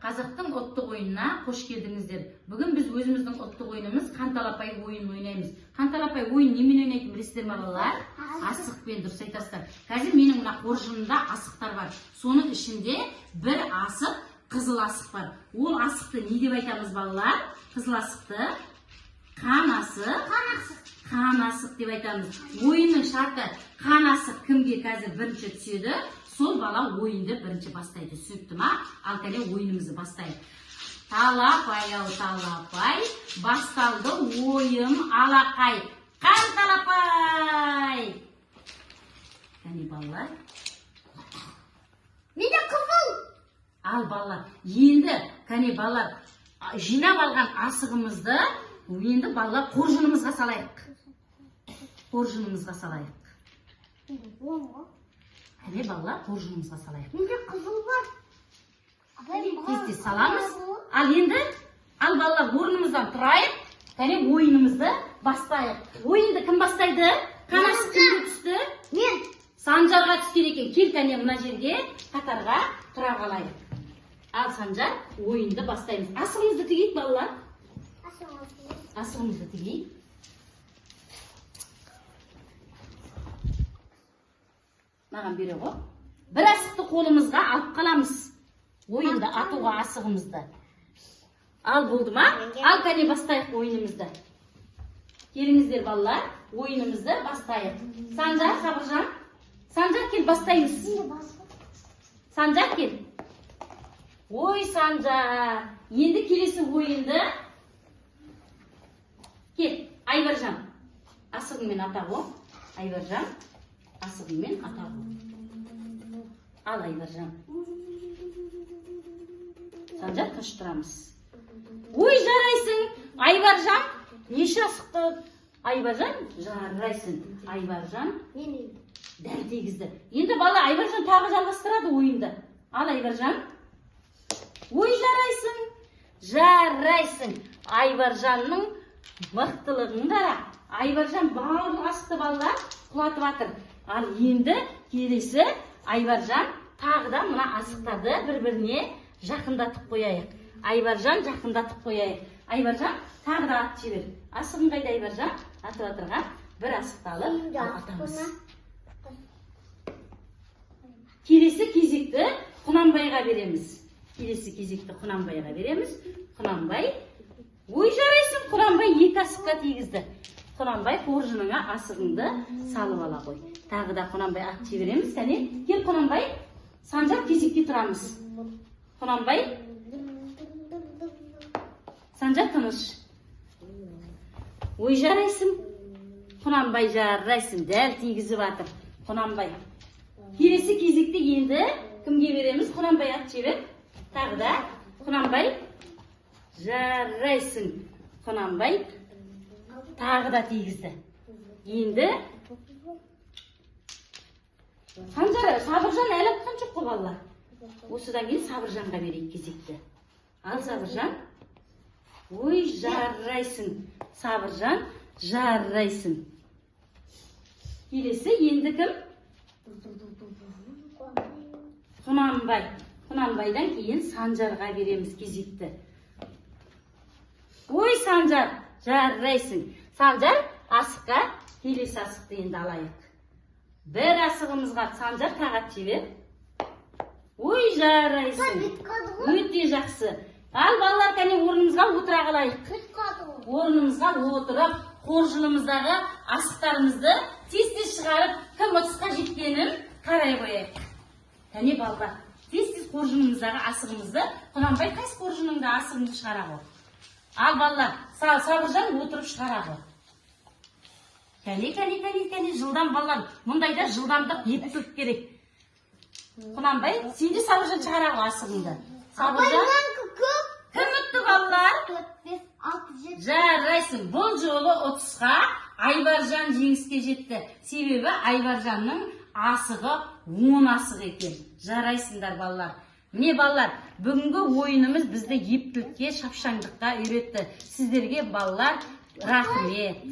Қазақтың ұлттық ойынына қош келдіңіздер. Бүгін біз өзіміздің ұлттық ойынымыз қанталапай ойын ойнаймыз. Қанталапай ойын немен ойнайтынын білесіздер ме балалар? Асықпен, дұрыс айтасыздар. Қазір менің мына қоржынымда асықтар бар. Соның ішінде бір асық, қызыл асық бар. Ол асықты не деп айтамыз балалар? Қызыл асықты қан асық деп айтамыз. Ойынның шарты қан асық кімге қазір бірінші түседі? Сол бала ойынды бірінші бастайды. Түсінікті ма? Ал кәне ойынымызды бастайық. Талапай, талапай, басталды ойым алақай. Қанталапай! Кәне балалар? Менде қызыл. Ал балалар, енді кәне балалар, жинап алған асығымызды енді балалар қоржынымызға салайық. Қоржынымызға салайық. Кәне балалар, қоржынымызға салайық. Менде қызыл бар. Тез саламыз. Ал енді, ал балалар орнымыздан тұрайық. Кәне ойынымызды бастайық. Ойынды кім бастайды? Қанасы кімге түсті? Мен. Санжарға түскен екен. Кел кәне мына жерге қатарға тұра қалайық. Ал Санжар, ойынды бастаймыз. Асығымызды тігейік балалар. Асығымызды тігейік. Маған бере ғой. Бір асықты қолымызға алып қаламыз. Ойынды атуға асығымызды. Ал болды ма? Ал кәне бастайық ойынымызды. Келіңіздер балалар, ойынымызды бастайық. Санжар, Сабыржан. Санжар кел бастаймыз. Санжар кел. Ой Санжар. Енді келесі ойынды. Кел, Айбаржан. Асығыңмен ата ғой. Айбаржан. Асығыңмен ата ғой. Ал Айбаржан. Санжар қашып тұрамыз. Ой жарайсың. Айбаржан. Неше асықты? Айбаржан жарайсың. Айбаржан. Дәл тегізді. Енді бала Айбаржан тағы жалғастырады ойынды. Ал Айбаржан. Ой жарайсың. Жарайсың. Айбаржанның мықтылығын қара. Айбаржан барлық асықты балалар құлатып атыр. Ал енді келесі Айбаржан тағы да мына асықтарды бір-біріне жақындатып қояйық. Айбаржан жақындатып қояйық. Айбаржан тағы да ат жібер. Асығың қайда Айбаржан? Атып атырған бір асықты алып атамыз. Келесі кезекті Құнанбайға береміз. Келесі кезекті Құнанбайға береміз. Құнанбай. Ой жарайсың, Құнанбай екі асыққа тигізді. Құнанбай қоржыныңа асығыңды салып ала қой. Тағы да Құнанбай ат жібереміз. Кәне, кел Құнанбай. Санжар кезекте тұрамыз. Құнанбай. Санжар тыныш. Ой жарайсың. Құнанбай жарайсың. Дәл тигізіп атыр. Құнанбай. Келесі кезекте енді кімге береміз? Құнанбай ат жібер. Тағы да Құнанбай. Жарайсың. Құнанбай. Тағы да тигізді. Енді Санжар, Сабыржан әлі атқан жоқ қой балалар. Осыдан кейін Сабыржанға берейік кезекті. Ал Сабыржан. Ой жарайсың. Сабыржан жарайсың. Келесі енді кім? Құнанбай. Құнанбайдан кейін Санжарға береміз кезекті. Ой Санжар жарайсың. Санжар асыққа келесі асықты енді алайық. Бір асығымызға Санжар тағат жібер. Ой жарайсың. Өте жақсы. Ал балалар кәне орнымызға отыра қалайық. Орнымызға отырып, қоржынымыздағы асықтарымызды тез-тез шығарып, кім ұтысқа жеткенін қарай қояйық. Кәне балалар, тез-тез қоржынымыздағы асығымызды, Құнанбай қайсы қоржыныңда асығыңды шығара ғой. Ал балалар, Сабыржан отырып шығара ғой. Кәне, жылдам балалар. Мұндайда жылдамдық ептілік керек. Құнанбай, сен де Сабыржан шығара ғой асығыңды. Сабыржан, кім ұтты балалар? 4, 5, 6, 7. Жарайсың. Бұл жолы ұтысқа Айбаржан жеңіске жетті. Себебі Айбаржанның асығы 10 асық екен. Жарайсыңдар балалар. Міне балалар, бүгінгі ойынымыз бізді ептілікке, шапшаңдыққа үйретті. Сіздерге балалар рахмет.